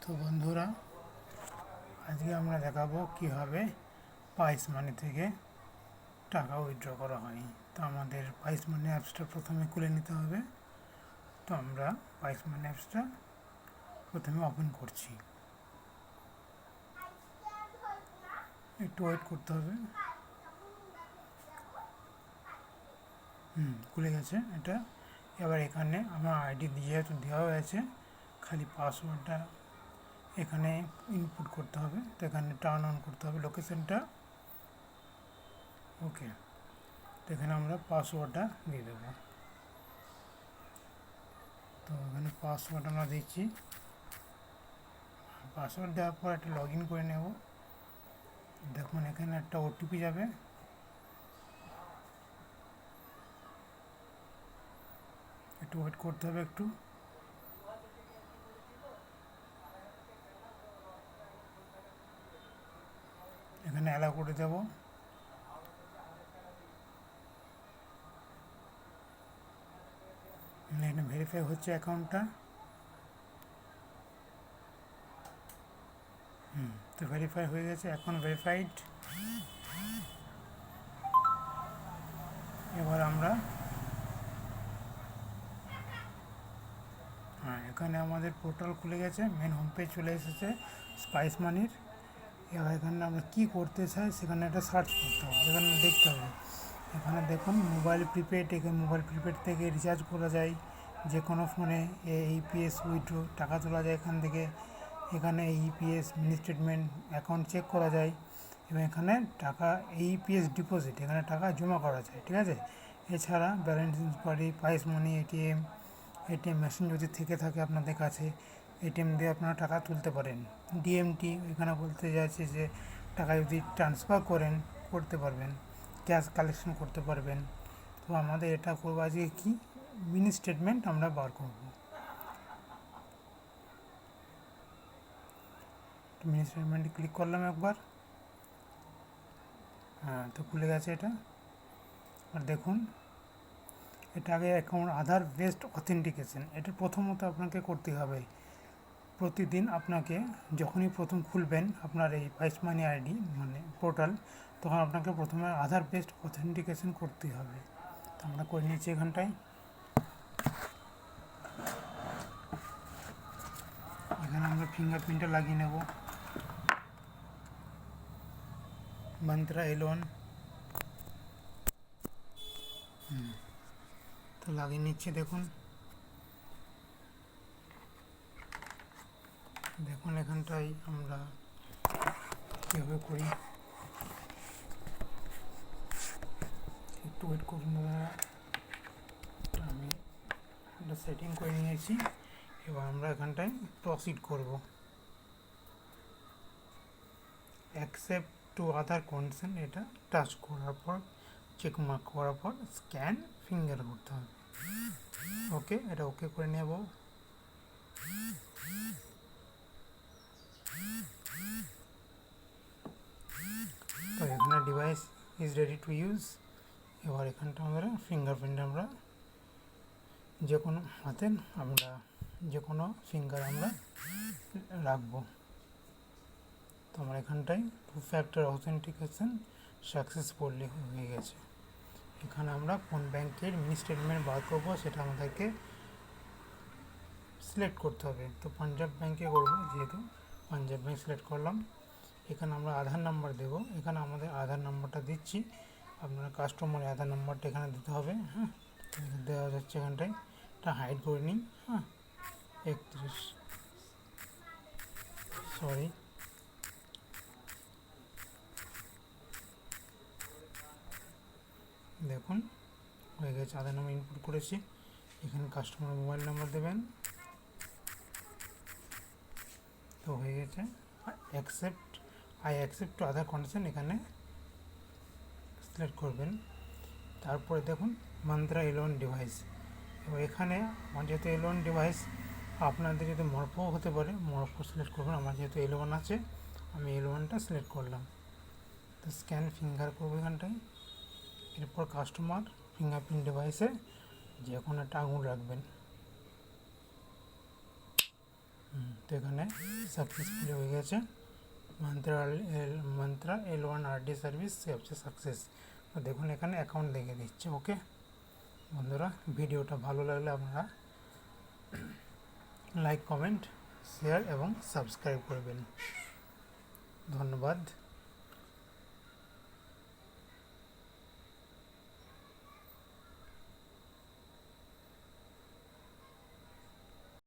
তো বন্ধুরা, আজকে আমরা দেখাবো কিভাবে পাইস মানি থেকে টাকা উইথড্র করা হয়। তো আমাদের পাইস মানি অ্যাপসটা প্রথমে খুলে নিতে হবে। তো আমরা পাইস মানি অ্যাপসটা প্রথমে ওপেন করছি, একটু ওয়েট করতে হবে। খুলে গেছে এটা। এবার এখানে আমার আইডি যেহেতু দেওয়া হয়েছে, খালি পাসওয়ার্ডটা এখানে ইনপুট করতে হবে। তো এখানে টার্ন অন করতে হবে লোকেশনটা। ওকে, তো এখানে আমরা পাসওয়ার্ডটা দিয়ে দেবো। তো এখানে পাসওয়ার্ড আমরা দিচ্ছি। পাসওয়ার্ড দেওয়ার পর একটা লগ ইন করে নেব। দেখুন এখানে একটা ওটিপি যাবে, একটু ওয়েট করতে হবে একটু। এখানে অ্যালাউ করে দেবো। এখানে ভেরিফাই হচ্ছে অ্যাকাউন্টটা। তো ভেরিফাই হয়ে গেছে, এখন ভেরিফাইড। এবার আমরা এখানে আমাদের পোর্টাল খুলে গেছে, মেন হোম পেজ চলে এসেছে স্পাইস মানির। এবার এখানে আমরা কী করতে চাই সেখানে একটা সার্চ করতে হবে, এখানে দেখতে হবে। এখানে দেখুন মোবাইল প্রিপেড, এখানে মোবাইল প্রিপেড থেকে রিচার্জ করা যায়, যে কোনো ফোনে ইপিএস উইথড্র টাকা তোলা যায় এখান থেকে। এখানে EPS mini statement account check করা যায়, এবং এখানে টাকা ইপিএস ডিপোজিট, এখানে টাকা জমা করা যায়, ঠিক আছে। এছাড়া ব্যালেন্স ইনকোয়ারি, পাইস মানি, এটিএম মেশিন যদি থেকে থাকে আপনাদের কাছে, এটিএম দিয়ে আপনারা টাকা তুলতে পারেন। ডিএমটি এখানে বলতে যাচ্ছে যে টাকা যদি ট্রান্সফার করতে পারবেন, ক্যাশ কালেকশন করতে পারবেন। তো আমাদের এটা করবো আজকে কি, মিনি স্টেটমেন্ট আমরা বার করব। মিনি স্টেটমেন্টে ক্লিক করলাম একবার। তো খুলে গেছে এটা। আর দেখুন, এটা আগে অ্যাকাউন্ট আধার বেসড অথেন্টিকেশন, এটা প্রথমত আপনাকে করতে হবে। প্রতিদিন আপনাকে যখনই প্রথম খুলবেন আপনার এই পাইস মানি আইডি মানে পোর্টাল, তখন আপনাকে প্রথমে আধার বেসড অথেন্টিকেশন করতে হবে। তো আমরা করে নিচ্ছি এখানটায়। এখানে আমরা ফিঙ্গারপ্রিন্টটা লাগিয়ে নেব, মন্ত্রা L1। তো লাগিয়ে নিচ্ছি। দেখুন দেখুন এখানটায় আমরা কীভাবে করি, একটু ওয়েট করুন দাদা। আমি একটা সেটিং করে নিয়েছি, এবার আমরা এখানটায় প্রসিড করব। অ্যাকসেপ্ট টু আদার কন্ডিশন, এটা টাচ করার পর চেক মার্ক করার পর স্ক্যান ফিঙ্গার করতে হবে। ওকে, এটা ওকে করে নেব। তো এখানে device is ready to use. এবার এখানটা আমরা ফিঙ্গারপ্রিন্ট আমরা যে কোনো হাতের আমরা যে কোনো ফিঙ্গার আমরা রাখবো। তো আমার এখানটায় 2 ফ্যাক্টর অথেন্টিকেশন সাকসেসফুলি হয়ে গেছে। এখানে আমরা কোন ব্যাংকের মিনি স্টেটমেন্ট বার করবো সেটা আমাদেরকে সিলেক্ট করতে হবে। তো পাঞ্জাব ব্যাংকে করবো, যেহেতু পাঞ্জাব ব্যাংক সিলেক্ট করলাম। এখানে আমরা আধার নাম্বার দেবো, এখানে আমাদের আধার নাম্বারটা দিচ্ছি। আপনারা কাস্টমারের আধার নাম্বারটা এখানে দিতে হবে। দেওয়া যাচ্ছে এখানটায়, এটা হাইড করে নিই। 31, সরি, দেখুন হয়ে গেছে। আধার নাম্বার ইনপুট করেছি, এখানে কাস্টমার মোবাইল নাম্বার দেবেন। তো হয়ে গেছে। I accept to other condition এখানে সিলেক্ট করবেন। তারপরে দেখুন মন্ত্রা L1 ডিভাইস। এবার এখানে আমার যেহেতু L1 ডিভাইস, আপনাদের যদি মরফো হতে পারে, মরফো সিলেক্ট করবেন। আমার যেহেতু L1 আছে, আমি L1টা সিলেক্ট করলাম। তো স্ক্যান ফিঙ্গার করবো এখানটায়। এরপর কাস্টমার ফিঙ্গারপ্রিন্ট ডিভাইসে যে কোনো একটা আঙুল রাখবেন। তো তো এখানে সাকসেসফুলি হয়ে গেছে। Mantra L1 RD service captcha success. তো দেখুন এখানে অ্যাকাউন্ট দেখে দিচ্ছে। ওকে বন্ধুরা, ভিডিওটা ভালো লাগলে আপনারা লাইক, কমেন্ট, শেয়ার এবং সাবস্ক্রাইব করবেন। ধন্যবাদ।